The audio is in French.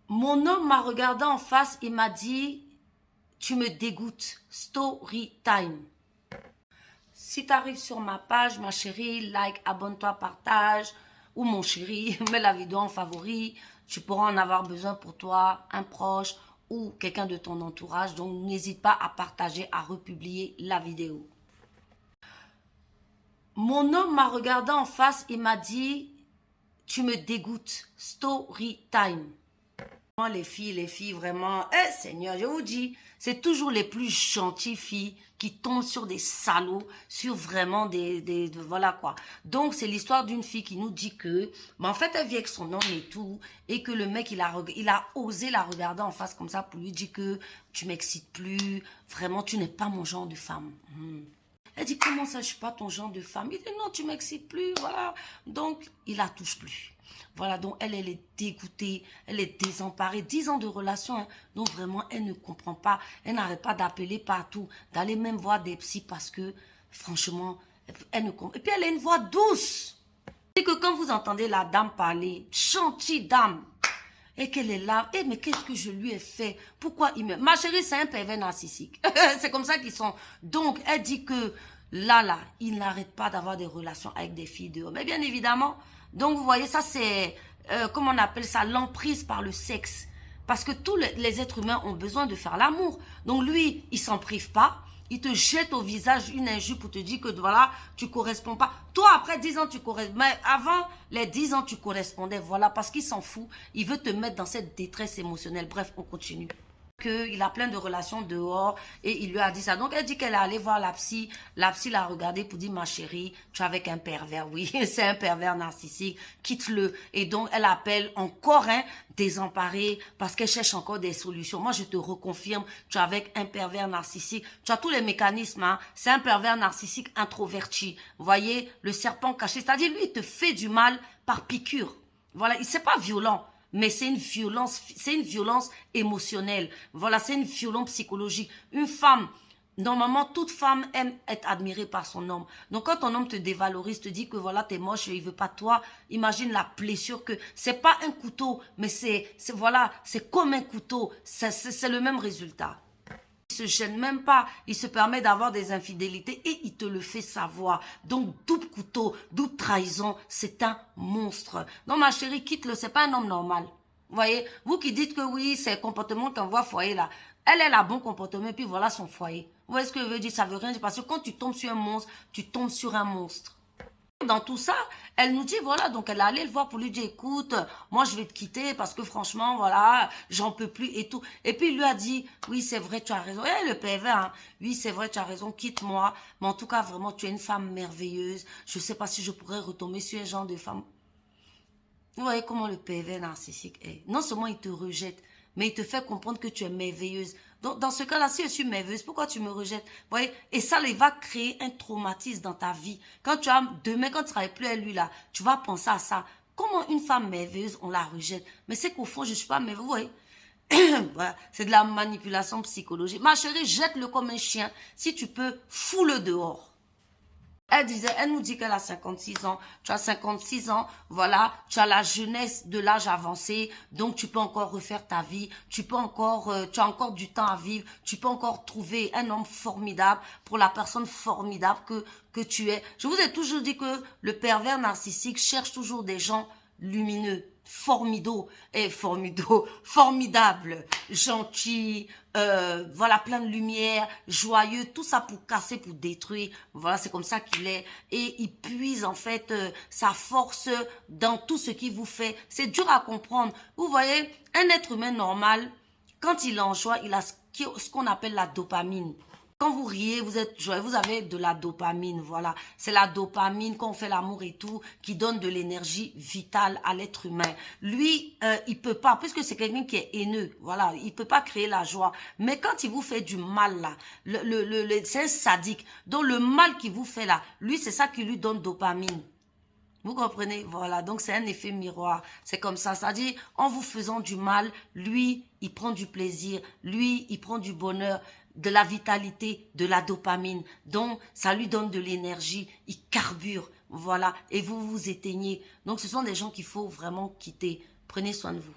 Mon homme m'a regardé en face et m'a dit, tu me dégoûtes. Story time. Si tu arrives sur ma page, ma chérie, like, abonne-toi, partage. Ou mon chéri, mets la vidéo en favori. Tu pourras en avoir besoin pour toi, un proche ou quelqu'un de ton entourage. Donc, n'hésite pas à partager, à republier la vidéo. Mon homme m'a regardé en face et m'a dit, tu me dégoûtes. Story time. Les filles, vraiment, Seigneur, je vous dis, c'est toujours les plus gentilles filles qui tombent sur des salauds, sur vraiment voilà quoi. Donc, c'est l'histoire d'une fille qui nous dit que, mais en fait, elle vit avec son homme et tout, et que le mec, il a osé la regarder en face comme ça pour lui dire que tu m'excites plus, vraiment, tu n'es pas mon genre de femme. Elle dit, comment ça, je suis pas ton genre de femme? Il dit, non, tu m'excites plus, voilà. Donc, il la touche plus. Voilà, donc elle est dégoûtée, elle est désemparée. 10 ans de relation, hein, donc vraiment, elle ne comprend pas. Elle n'arrête pas d'appeler partout, d'aller même voir des psys parce que, franchement, elle ne comprend. Et puis, elle a une voix douce. Et que quand vous entendez la dame parler, gentille dame, et qu'elle est là, mais qu'est-ce que je lui ai fait? Pourquoi il me... Ma chérie, c'est un pervers narcissique. C'est comme ça qu'ils sont. Donc, elle dit que là, il n'arrête pas d'avoir des relations avec des filles dehors. Mais bien évidemment, donc vous voyez, ça c'est, comment on appelle ça, l'emprise par le sexe. Parce que tous les êtres humains ont besoin de faire l'amour. Donc lui, il s'en prive pas. Il te jette au visage une injure pour te dire que voilà, tu corresponds pas. Toi, après 10 ans, tu corresponds. Mais avant les 10 ans, tu correspondais. Voilà, parce qu'il s'en fout. Il veut te mettre dans cette détresse émotionnelle. Bref, on continue. Il a plein de relations dehors et il lui a dit ça. Donc, elle dit qu'elle est allée voir la psy. La psy l'a regardé pour dire, ma chérie, tu es avec un pervers. Oui, c'est un pervers narcissique. Quitte-le. Et donc, elle appelle encore un désemparé parce qu'elle cherche encore des solutions. Moi, je te reconfirme, tu es avec un pervers narcissique. Tu as tous les mécanismes. Hein. C'est un pervers narcissique introverti. Vous voyez, le serpent caché. C'est-à-dire, lui, il te fait du mal par piqûre. Voilà, il c'est pas violent. Mais c'est une violence émotionnelle. Voilà, c'est une violence psychologique. Une femme, normalement, toute femme aime être admirée par son homme. Donc, quand ton homme te dévalorise, te dit que voilà, t'es moche, il veut pas de toi, imagine la blessure que, c'est pas un couteau, mais voilà, c'est comme un couteau. C'est le même résultat. Il se gêne même pas, il se permet d'avoir des infidélités et il te le fait savoir. Donc, double couteau, double trahison, c'est un monstre. Non, ma chérie, quitte-le, c'est pas un homme normal. Vous voyez, vous qui dites que oui, c'est le comportement qu'on voit foyer là. Elle a bon comportement et puis voilà son foyer. Vous voyez ce que je veux dire? Ça veut rien dire parce que quand tu tombes sur un monstre, tu tombes sur un monstre. Dans tout ça, elle nous dit, voilà, donc elle est allée le voir pour lui dire, écoute, moi je vais te quitter parce que franchement, voilà, j'en peux plus et tout. Et puis il lui a dit, oui, c'est vrai, tu as raison. Eh, le pervers, hein, oui, c'est vrai, tu as raison, quitte-moi. Mais en tout cas, vraiment, tu es une femme merveilleuse. Je sais pas si je pourrais retomber sur un genre de femme. Vous voyez comment le pervers narcissique est. Non seulement il te rejette, mais il te fait comprendre que tu es merveilleuse. Donc, dans ce cas-là, si je suis merveilleuse, pourquoi tu me rejettes? Vous voyez? Et ça, il va créer un traumatisme dans ta vie. Quand tu as, demain, quand tu ne travailles plus avec lui, là, tu vas penser à ça. Comment une femme merveilleuse, on la rejette? Mais c'est qu'au fond, je ne suis pas merveilleuse. Vous voyez? Voilà, c'est de la manipulation psychologique. Ma chérie, jette-le comme un chien. Si tu peux, fous-le dehors. Elle nous dit qu'elle a 56 ans. Tu as 56 ans, voilà, tu as la jeunesse de l'âge avancé, donc tu peux encore refaire ta vie, tu as encore du temps à vivre, tu peux encore trouver un homme formidable pour la personne formidable que tu es. Je vous ai toujours dit que le pervers narcissique cherche toujours des gens lumineux, formidables, gentils, voilà, plein de lumière, joyeux, tout ça pour casser, pour détruire. Voilà, c'est comme ça qu'il est. Et il puise en fait sa force dans tout ce qu'il vous fait. C'est dur à comprendre. Vous voyez, un être humain normal, quand il est en joie, il a ce qu'on appelle la dopamine. Quand vous riez, vous êtes joyeux, vous avez de la dopamine, voilà. C'est la dopamine, quand on fait l'amour et tout, qui donne de l'énergie vitale à l'être humain. Lui, il peut pas, puisque c'est quelqu'un qui est haineux, voilà, il peut pas créer la joie. Mais quand il vous fait du mal, là, c'est un sadique. Donc, le mal qu'il vous fait, là, lui, c'est ça qui lui donne dopamine. Vous comprenez? Voilà, donc c'est un effet miroir. C'est comme ça. C'est-à-dire, en vous faisant du mal, lui, il prend du plaisir. Lui, il prend du bonheur, de la vitalité, de la dopamine. Donc, ça lui donne de l'énergie. Il carbure. Voilà. Et vous vous éteignez. Donc, ce sont des gens qu'il faut vraiment quitter. Prenez soin de vous.